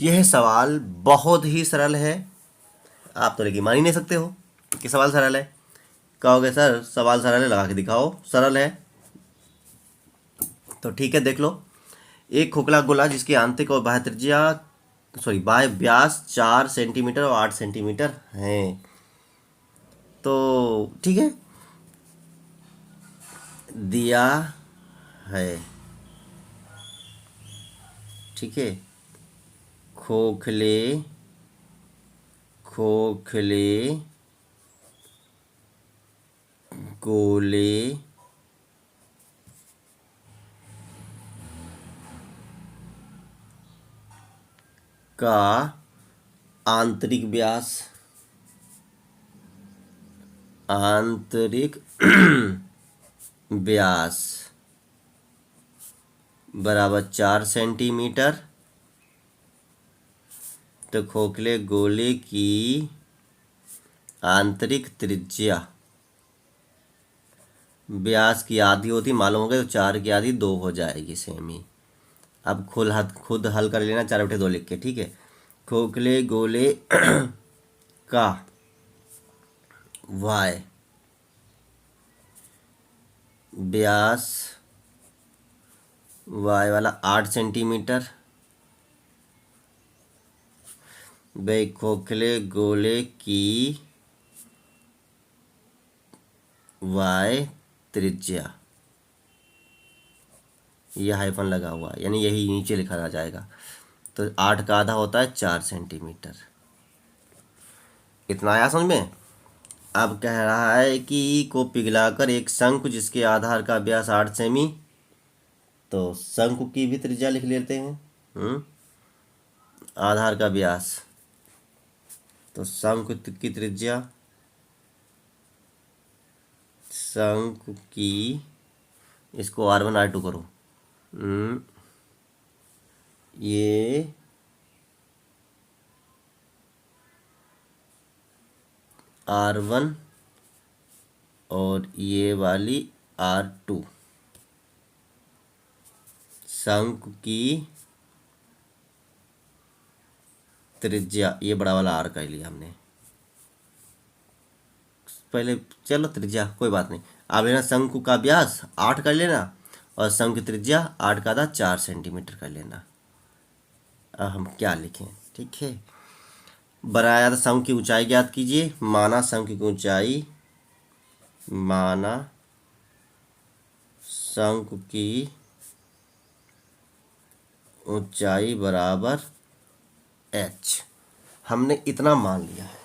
यह सवाल बहुत ही सरल है। आप तो लेकिन मान ही नहीं सकते हो कि सवाल सरल है। कहोगे सर सवाल सरल है, लगा के दिखाओ सरल है। तो ठीक है, देख लो। एक खोखला गोला जिसकी आंतरिक और बाह्य त्रिज्या बाह्य व्यास 4 सेंटीमीटर और 8 सेंटीमीटर है। तो ठीक है, दिया है। ठीक है, खोखले खोखले गोले का आंतरिक व्यास व्यास बराबर 4 सेंटीमीटर। तो खोखले गोले की आंतरिक त्रिज्या व्यास की आधी होती, मालूम हो गया, तो 4 की आधी 2 हो जाएगी सेमी। अब खुद हल कर लेना 4/2 लिख के। ठीक है, खोखले गोले का वाय व्यास वाई वाला 8 सेंटीमीटर। भाई खोखले गोले की वाई त्रिज्या, यह हाइफन लगा हुआ है, यानी यही नीचे लिखा आ जाएगा। तो 8 का आधा होता है 4 सेंटीमीटर। इतना आया समझ में। अब कह रहा है कि को पिघलाकर एक शंकु जिसके आधार का व्यास 8 सेमी, तो शंकु की भी त्रिज्या लिख लेते हैं। आधार का व्यास, तो शंकु की त्रिज्या, शंकु की, इसको R1 R2 करो। ये R1 और ये वाली R2, शंकु की त्रिज्या, ये बड़ा वाला R कर लिया हमने पहले। चलो त्रिज्या कोई बात नहीं, आप लेना शंकु का व्यास 8 कर लेना और शंकु की त्रिज्या 8 का आधा 4 सेंटीमीटर कर लेना। अब हम क्या लिखें, ठीक है। बनाया था शंकु की ऊंचाई ज्ञात कीजिए। माना शंकु की ऊंचाई, माना शंकु की ऊंचाई बराबर h। हमने इतना मान लिया है,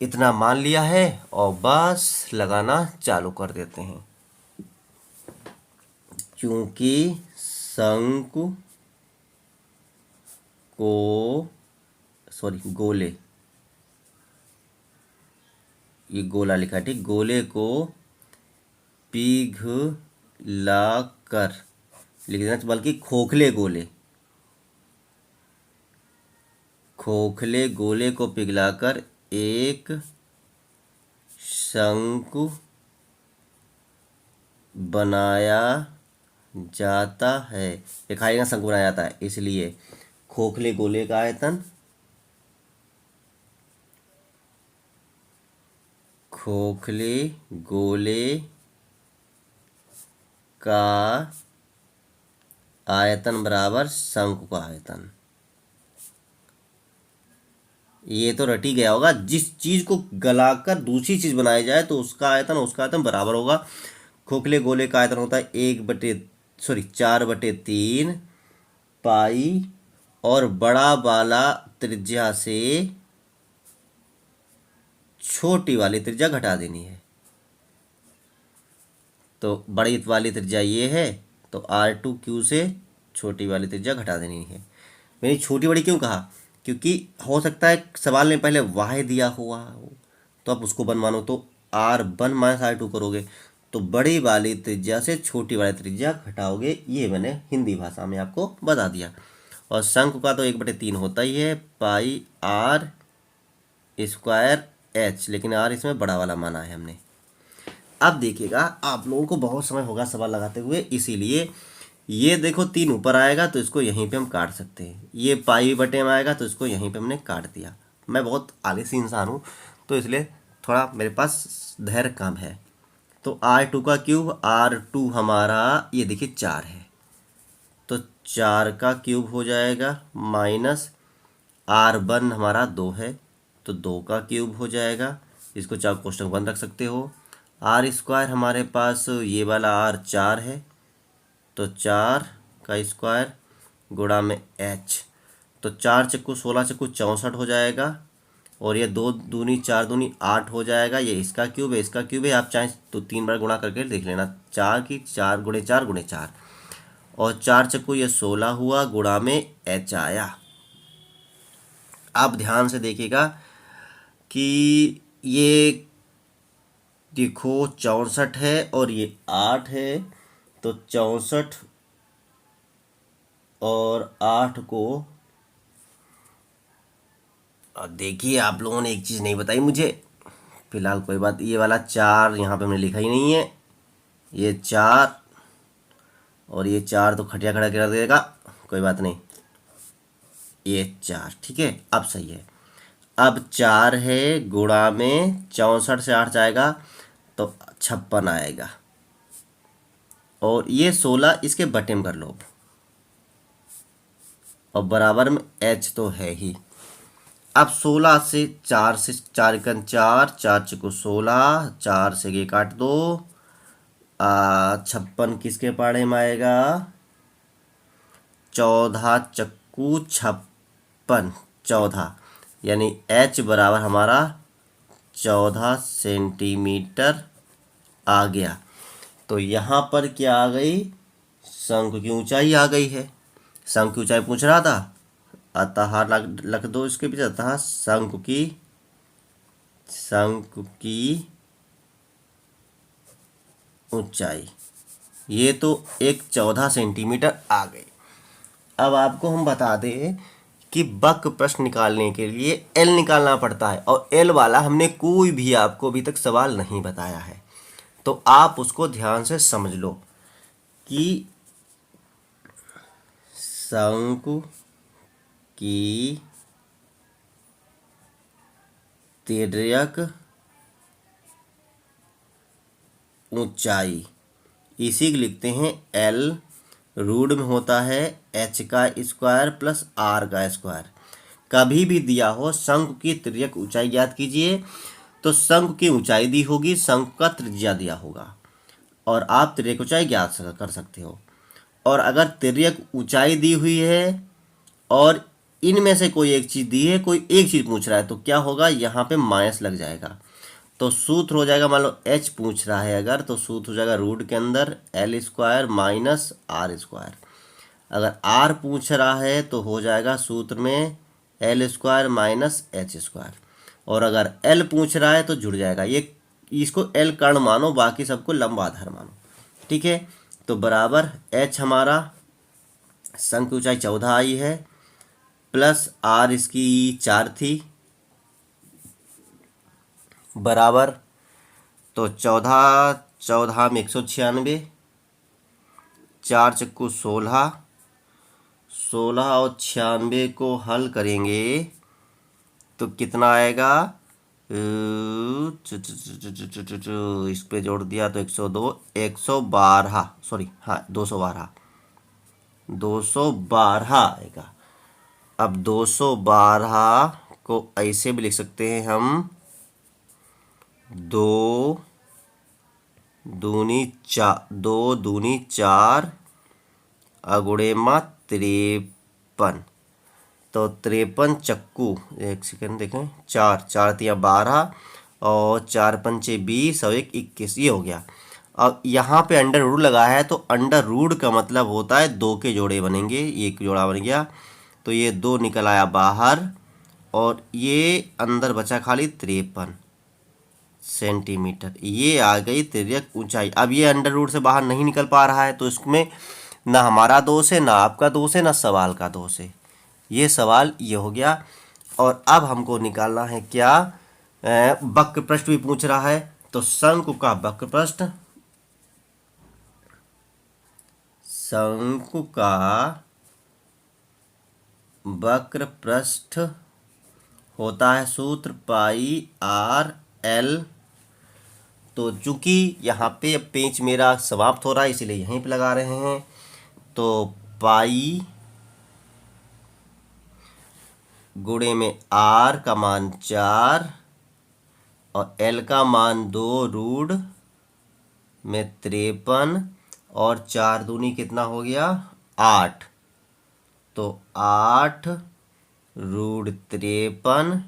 इतना मान लिया है और बस लगाना चालू कर देते हैं। क्योंकि शंकु को गोले, ये गोला लिखा है, ठीक। गोले को पिघलाकर लिख देना, बल्कि खोखले गोले को पिघलाकर एक शंकु बनाया जाता है। लिखाई ना शंकु बनाया जाता है, इसलिए खोखले गोले का आयतन, खोखले गोले का आयतन बराबर शंकु का आयतन। ये तो रट ही गया होगा, जिस चीज को गलाकर दूसरी चीज बनाई जाए तो उसका आयतन बराबर होगा। खोखले गोले का आयतन होता है 4/3 पाई, और बड़ा वाला त्रिज्या से छोटी वाली त्रिज्या घटा देनी है। तो बड़ी वाली त्रिज्या ये है, तो R2Q से छोटी वाली त्रिज्या घटा देनी है। मैंने छोटी बड़ी क्यों कहा, क्योंकि हो सकता है सवाल में पहले वाई दिया हुआ हो, तो आप उसको 1 मानो, तो R1 - R2 करोगे, तो बड़ी वाली त्रिज्या से छोटी वाली त्रिज्या घटाओगे। ये मैंने हिंदी भाषा में आपको बता दिया। और शंकु का तो 1/3 होता ही है, पाई R² H, लेकिन R इसमें बड़ा वाला माना है हमने। अब देखिएगा, आप लोगों को बहुत समय होगा सवाल लगाते हुए, इसीलिए ये देखो 3 ऊपर आएगा तो इसको यहीं पे हम काट सकते हैं, ये पाई बटे में आएगा तो इसको यहीं पे हमने काट दिया। मैं बहुत आलसी इंसान हूँ तो इसलिए थोड़ा मेरे पास धैर्य कम है। तो R2 का क्यूब, R2 हमारा ये देखिए 4 है तो 4 का क्यूब हो जाएगा, माइनस R1 हमारा 2 है तो 2 का क्यूब हो जाएगा। इसको चाहे क्वेश्चन 1 रख सकते हो। R² हमारे पास ये वाला R4 है तो 4 का स्क्वायर गुणा में H, तो 4 चक्कू 16 चक्कू 64 हो जाएगा और ये 2 दूनी 4 दूनी 8 हो जाएगा। ये इसका क्यूब है, इसका क्यूब है, आप चाहें तो 3 बार गुणा करके देख लेना। 4 की 4 गुणे 4 गुणे 4 और 4 चक्कू ये 16 हुआ, गुणा में H आया। आप ध्यान से देखिएगा कि ये देखो 64 है और ये 8 है तो 64 और 8 को, और देखिए आप लोगों ने एक चीज़ नहीं बताई मुझे, फिलहाल कोई बात, ये वाला 4 यहाँ पे हमने लिखा ही नहीं है, ये 4 और ये 4 तो खटिया खड़ा कर देगा, कोई बात नहीं, ये 4 ठीक है, अब सही है। अब 4 है गुणा में 64 से 8 जाएगा तो 56 आएगा और ये 16 इसके बटे में कर लो और बराबर में H तो है ही। अब 16 से 4 से 4 कन 4, 4 चक्कू 16, 4 से ये काट दो, 56 किसके पाड़े में आएगा, 14 चक्कू 56, 14 यानी H बराबर हमारा 14 सेंटीमीटर आ गया। तो यहाँ पर क्या आ गई, शंकु की ऊंचाई आ गई है। शंकु की ऊंचाई पूछ रहा था, अतः लख दो इसके पीछे, अतः शंकु की ऊंचाई ये तो एक 14 सेंटीमीटर आ गई। अब आपको हम बता दें कि वक्र प्रश्न निकालने के लिए एल निकालना पड़ता है और एल वाला हमने कोई भी आपको अभी तक सवाल नहीं बताया है, तो आप उसको ध्यान से समझ लो कि शंकु की तिर्यक ऊंचाई इसी को लिखते हैं एल, रूट में होता है H का स्क्वायर प्लस R का स्क्वायर। कभी भी दिया हो शंकु की तिर्यक ऊंचाई ज्ञात कीजिए तो शंकु की ऊंचाई दी होगी, शंकु का त्रिज्या दिया होगा और आप तिर्यक ऊंचाई ज्ञात कर सकते हो। और अगर तिर्यक ऊंचाई दी हुई है और इनमें से कोई एक चीज़ दी है, कोई एक चीज़ पूछ रहा है तो क्या होगा, यहाँ पे माइनस लग जाएगा तो सूत्र हो जाएगा, मान लो H पूछ रहा है अगर तो सूत्र हो जाएगा रूट के अंदर L² माइनस R²। अगर R पूछ रहा है तो हो जाएगा सूत्र में L² माइनस H²। और अगर L पूछ रहा है तो जुड़ जाएगा, ये इसको L कर्ण मानो, बाकी सबको लंबा आधार मानो, ठीक है। तो बराबर H हमारा शंकु की ऊंचाई 14 आई है प्लस R इसकी 4 थी, बराबर तो 14 में 196, 4 चक्कू 16, 16 और 96 को हल करेंगे तो कितना आएगा, इस पे जोड़ दिया तो 102, 112 सॉरी हाँ 212, 212 आएगा। अब 212 को ऐसे भी लिख सकते हैं हम, 2 दूनी 4 अगुणे मा 53, तो 53 चक्कू, एक सेकंड देखें, 4 तिया 12 और 4 पंचे 20 और 1 21, ये हो गया। अब यहाँ पे अंडर रूट लगा है तो अंडर रूट का मतलब होता है 2 के जोड़े बनेंगे, एक जोड़ा बन गया तो ये 2 निकल आया बाहर और ये अंदर बचा खाली 53 सेंटीमीटर, ये आ गई तिर्यक ऊंचाई। अब ये अंडर रूट से बाहर नहीं निकल पा रहा है तो इसमें ना हमारा दोष है, ना आपका दोष है, ना सवाल का दोष है, ये सवाल ये हो गया। और अब हमको निकालना है क्या, वक्र पृष्ठ भी पूछ रहा है तो शंकु का वक्र पृष्ठ, शंकु का वक्र पृष्ठ होता है सूत्र पाई आर एल। तो चूंकि यहाँ पे अब पेज मेरा समाप्त हो रहा है इसीलिए यहीं पे लगा रहे हैं। तो पाई गुणे में आर का मान 4 और एल का मान 2 में 53 और 4 दूनी कितना हो गया 8। तो 8√53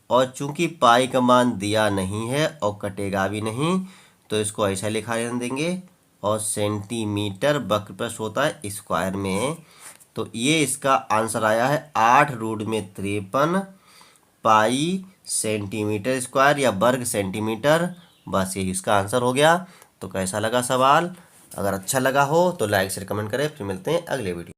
और चूंकि पाई का मान दिया नहीं है और कटेगा भी नहीं तो इसको ऐसा लिखा देंगे। और सेंटीमीटर वक्र पृष्ठ होता है स्क्वायर में। तो ये इसका आंसर आया है 8√53 पाई सेंटीमीटर स्क्वायर या वर्ग सेंटीमीटर। बस यही इसका आंसर हो गया। तो कैसा लगा सवाल? अगर अच्छा लगा हो तो लाइक शेयर कमेंट करें। फिर मिलते हैं अगले वीडियो।